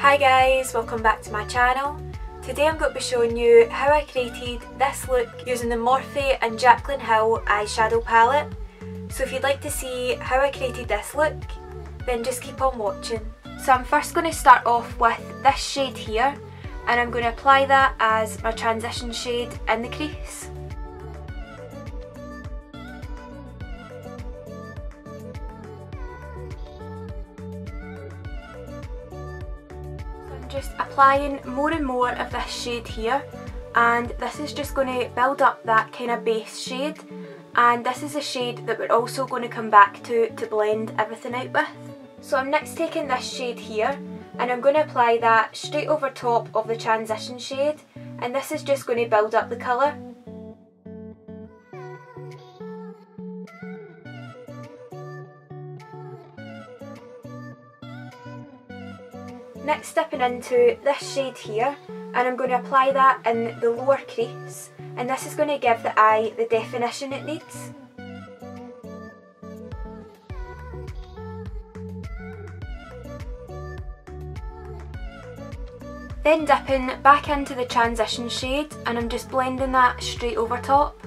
Hi guys, welcome back to my channel. Today I'm going to be showing you how I created this look using the Morphe and Jaclyn eyeshadow palette. So if you'd like to see how I created this look, then just keep on watching. So I'm first going to start off with this shade here, and I'm going to apply that as my transition shade in the crease. Just applying more and more of this shade here, and this is just going to build up that kind of base shade, and this is a shade that we're also going to come back to blend everything out with. So I'm next taking this shade here and I'm going to apply that straight over top of the transition shade, and this is just going to build up the colour. Next, stepping into this shade here, and I'm going to apply that in the lower crease, and this is going to give the eye the definition it needs. Then dipping back into the transition shade, and I'm just blending that straight over top.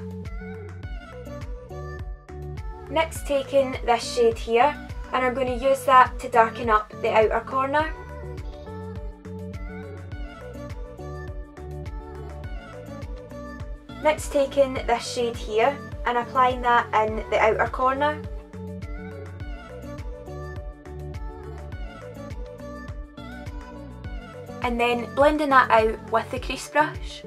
Next, taking this shade here, and I'm going to use that to darken up the outer corner. Next, taking this shade here and applying that in the outer corner. And then blending that out with the crease brush.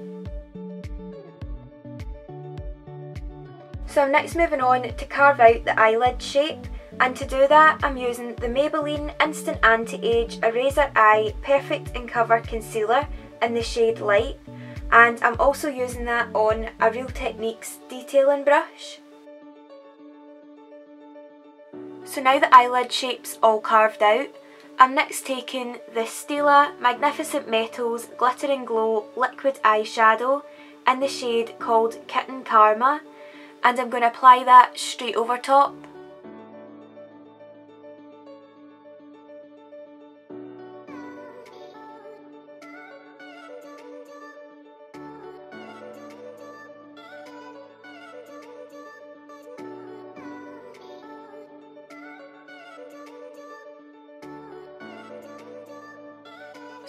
So I'm next moving on to carve out the eyelid shape, and to do that I'm using the Maybelline Instant Anti-Age Eraser Eye Perfect and Cover Concealer in the shade Light. And I'm also using that on a Real Techniques detailing brush. So now the eyelid shape's all carved out, I'm next taking the Stila Magnificent Metals Glitter and Glow Liquid Eyeshadow in the shade called Kitten Karma, and I'm going to apply that straight over top.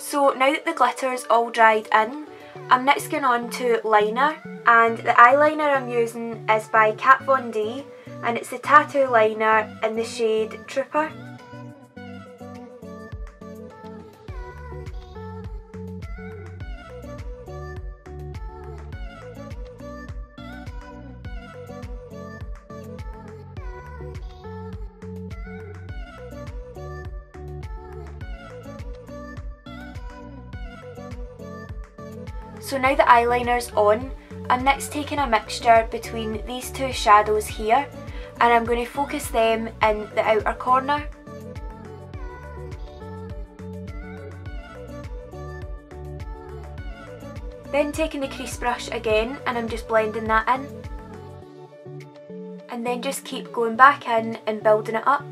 So now that the glitter is all dried in, I'm next going on to liner, and the eyeliner I'm using is by Kat Von D, and it's the Tattoo Liner in the shade Trooper. So now the eyeliner's on, I'm next taking a mixture between these two shadows here, and I'm going to focus them in the outer corner. Then taking the crease brush again, and I'm just blending that in. And then just keep going back in and building it up.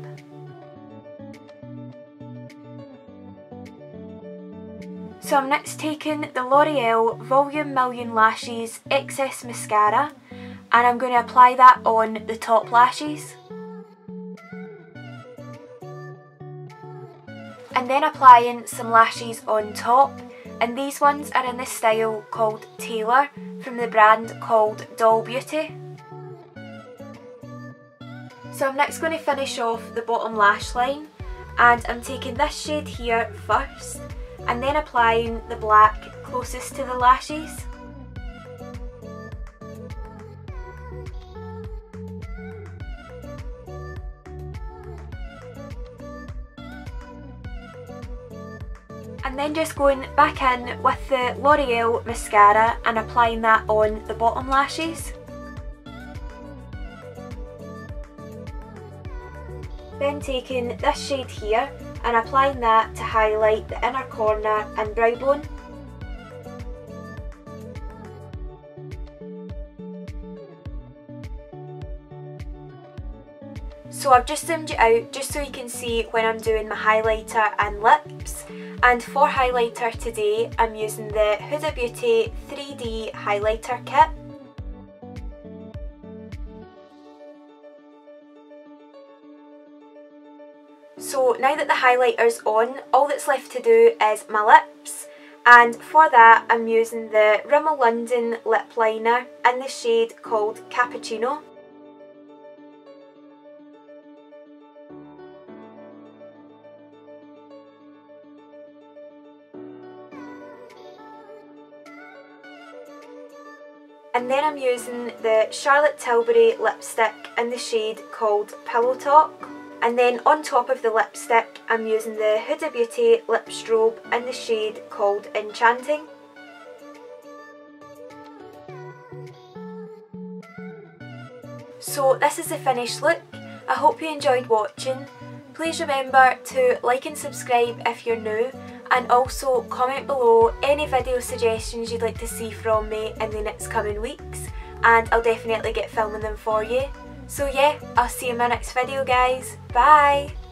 So I'm next taking the L'Oreal Volume Million Lashes Excess Mascara, and I'm going to apply that on the top lashes. And then applying some lashes on top, and these ones are in the style called Taylor from the brand called Doll Beauty. So I'm next going to finish off the bottom lash line, and I'm taking this shade here first, and then applying the black closest to the lashes. And then just going back in with the L'Oreal mascara and applying that on the bottom lashes. Then taking this shade here and applying that to highlight the inner corner and brow bone. So I've just zoomed it out just so you can see when I'm doing my highlighter and lips. And for highlighter today, I'm using the Huda Beauty 3D highlighter kit. So now that the highlighter's on, all that's left to do is my lips. And for that, I'm using the Rimmel London lip liner in the shade called Cappuchino. And then I'm using the Charlotte Tilbury lipstick in the shade called Pillow Talk. And then on top of the lipstick, I'm using the Huda Beauty lip strobe in the shade called Enchanting. So this is the finished look. I hope you enjoyed watching. Please remember to like and subscribe if you're new, and also comment below any video suggestions you'd like to see from me in the next coming weeks, and I'll definitely get filming them for you. So yeah, I'll see you in my next video guys. Bye!